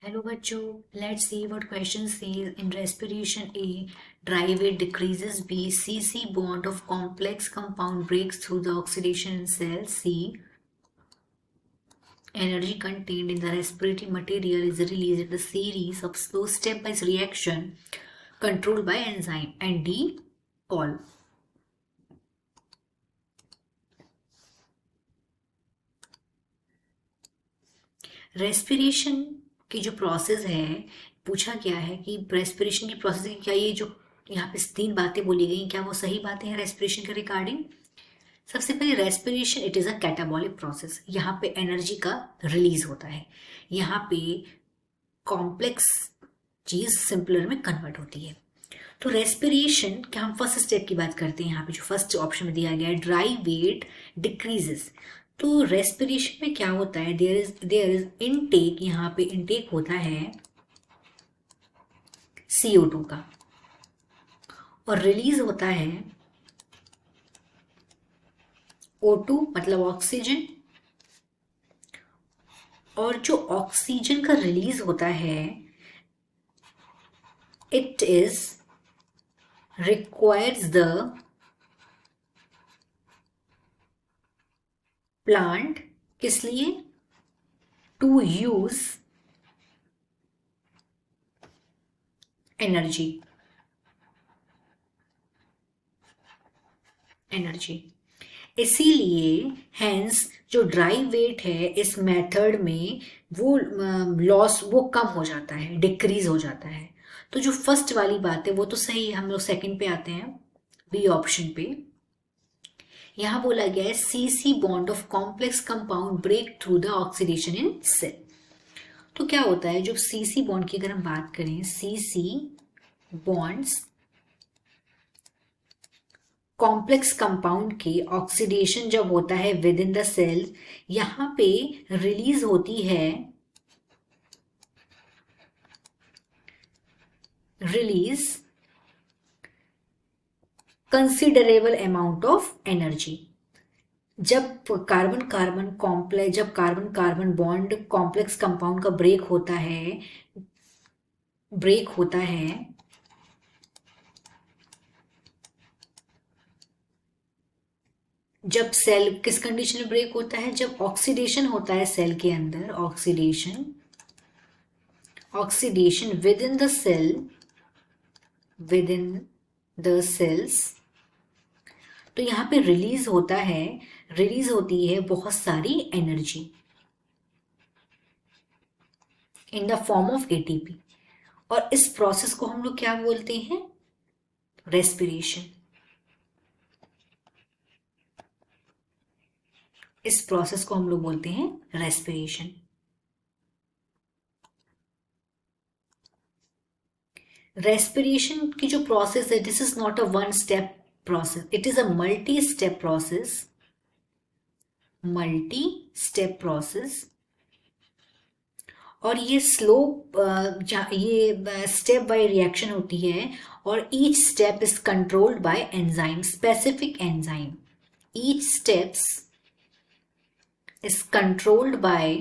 Hello बच्चों, let's see what question says in respiration A. Dry weight decreases. B. C bond of complex compound breaks through the oxidation in cell. C. Energy contained in the respiratory material is released in the series of slow stepwise reaction controlled by enzyme. And D. All. Respiration की जो process है, पूछा गया है कि respiration की process की क्या ये जो यहाँ पे 3 बातें बोली गई क्या वो सही बातें हैं रेस्पिरेशन के रिगार्डिंग। सबसे पहले respiration it is a catabolic process. यहाँ पे एनर्जी का रिलीज होता है, यहाँ पे कॉम्प्लेक्स चीज़ सिंपलर में कन्वर्ट होती है। तो रेस्पिरेशन क्या, हम फर्स्ट स्टेप की बात करते हैं। यहाँ पे जो फर्स्ट ऑप्शन में दिया गया है ड्राई वेट डिक्रीजेस। तो रेस्पिरेशन में क्या होता है, देयर इज इनटेक, यहाँ पे इनटेक होता है CO2 का और रिलीज होता है O2 मतलब ऑक्सीजन। और जो ऑक्सीजन का रिलीज होता है it is requires the plant, किस लिए, टू यूज एनर्जी। इसीलिए हैंस जो ड्राई वेट है इस मेथड में वो लॉस वो कम हो जाता है, डिक्रीज हो जाता है। तो जो फर्स्ट वाली बात है वो तो सही है। हम लोग सेकंड पे आते हैं, बी ऑप्शन पे। यहां बोला गया है C bond of complex compound break through the oxidation in cell. तो क्या होता है, जो C बॉन्ड की अगर हम बात करें, C बॉन्ड्स कॉम्प्लेक्स कंपाउंड के ऑक्सीडेशन जब होता है विद इन द सेल, यहां पे रिलीज होती है कंसिडरेबल अमाउंट ऑफ एनर्जी। जब carbon carbon bond complex compound का ब्रेक होता है जब सेल किस कंडीशन में ब्रेक होता है, जब ऑक्सीडेशन होता है सेल के अंदर, oxidation within the cells. तो यहां पे रिलीज होती है बहुत सारी energy in the form of ATP। और इस प्रोसेस को हम लोग क्या बोलते हैं, रेस्पिरेशन। इस प्रोसेस को हम लोग बोलते हैं रेस्पिरेशन। रेस्पिरेशन की जो प्रोसेस है, this is not a one step process, it is a multi-step process। और ये ये स्टेप बाय रिएक्शन होती है और each step is controlled by enzyme, specific enzyme. Each steps is controlled by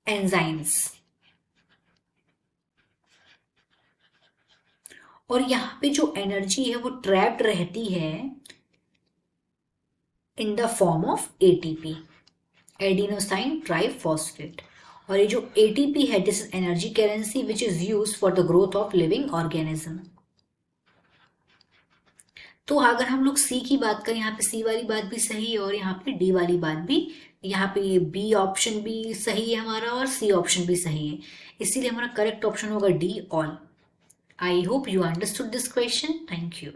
enzymes. और यहां पे जो एनर्जी है वो ट्रैप्ड रहती है इन the form of ATP, adenosine triphosphate. और ये जो ATP है this is energy currency which is used for the growth of living organism. तो अगर हम लोग C की बात करें, यहाँ पे C वाली बात भी सही है और यहाँ पे D वाली बात भी, यहाँ पे B ऑप्शन भी सही है हमारा और C ऑप्शन भी सही है। इसीलिए हमारा करेक्ट ऑप्शन होगा D, all. I hope you understood this question. Thank you.